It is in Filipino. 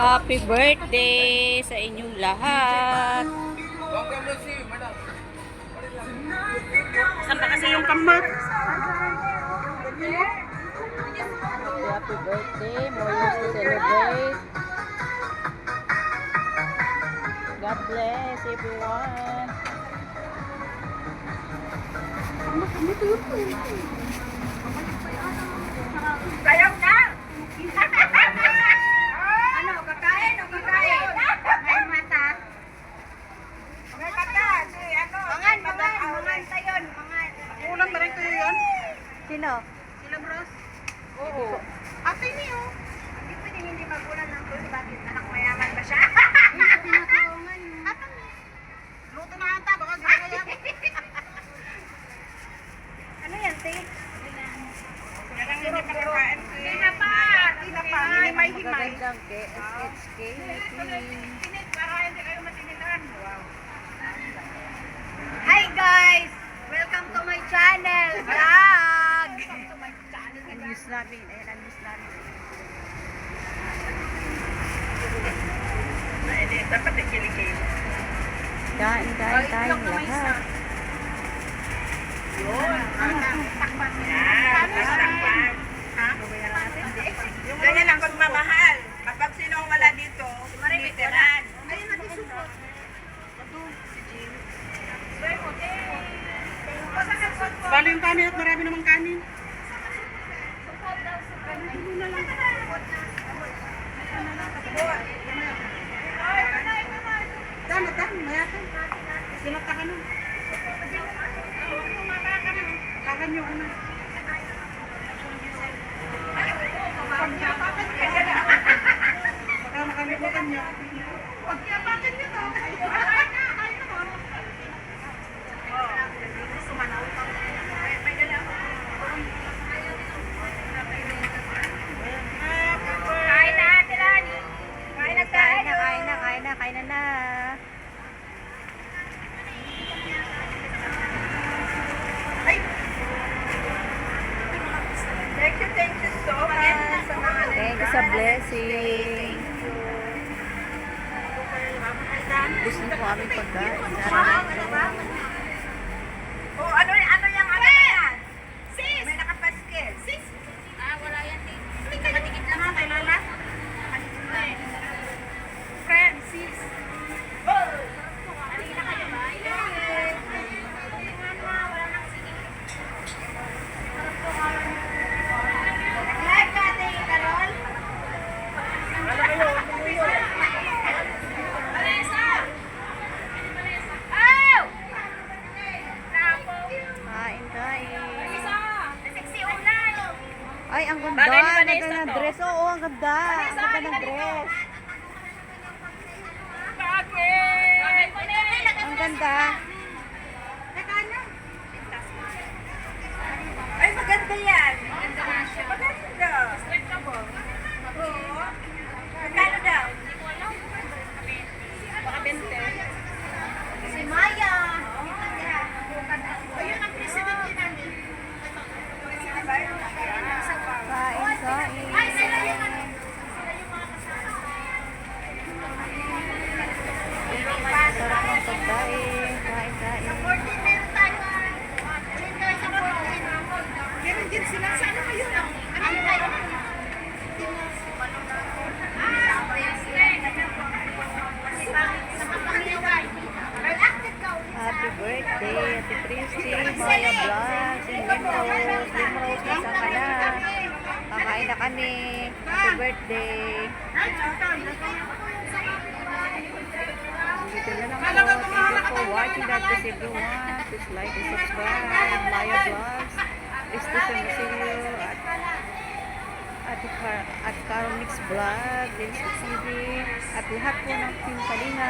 Happy birthday sa inyong lahat. Saan ba kasi yung kamot? Happy birthday. More years to celebrate. God bless everyone. Ayaw na! Ano, kakain o kakain? May mata. May mata. Si ano? Mangan tayo. Mangan. Ulam ba rin kayo yun? Sino? Sila bros? Oo. Ate niyo. Hindi pwedeng hindi magulan ng tuloy. Bakit anak mayaman ba siya? Hindi ko pinakaungan. Luto na ata. Baka di kaya. Ano yan, te? Yan ang hindi makakain. Tinapa. Himay-himay. Magagandang KSHK. Pinit para hindi kayo matinitan. Wow. Hi guys! Welcome to my channel! Vlog! Welcome to my channel. Unmute namin. Ayan, unmute namin. Ay, dapat ikilikil. Kain tayo lahat. Yun. Takpan. Yan. Takpan. Ha? Ganyan ang pagmamahal. Kapag sino ang wala dito, literal. Ayun natin support. Si Jim. Balo yung kanin at marami namang kanin. Dan, mayatan. Sinata ka nun. Kakan nyo, ano. Baka makalimutan nyo. Pagkiyapakan nyo to. Kain na, Ate Lani. Kain na tayo. Kain na. Ay! Thank you so much sa mga Thank you sa blessing. Gusto ko aming pagkain. Oh, ano yung ano na yan? Sis! May nakapaskil. Sis! Wala yan. May nakatikit lang natin, Lola. Friend, sis. Oh! Halina kayo ba? Wala nang sige. Nag-live ka, Ate Carol? Vanessa! Oh! Kain. Sexy ulan! Ay, ang ganda. Bagay ni Ang Vanessa ganda ng to. dress. Oo, ang ganda. Ang ganda ng dress. Ang ganda. Ay, maganda yan. Maganda nga siya. Maganda. Stretchable. Oo. Magkano daw? Hindi ko alam. Baka 20. Si Maya. Ayun ang president din namin. Kain. Ay, sila yung ano. Sila yung mga kasama. Sarap ng pagkain. Kain. Supportin meron tayo. Meron tayo supportin. Meron din sila. Sana kayo. Ano tayo? Happy birthday, Ate Christy, Maya Vlogs, and Limrose. Limrose, nasa ka na? Kakain na kami. Happy birthday. Dito na lang po. Thank you for watching. God bless everyone. Please like and subscribe. Maya Vlogs. Station Basilio at Carol Mix Vlog, Dennis TV, at lahat po ng Team Kalinga.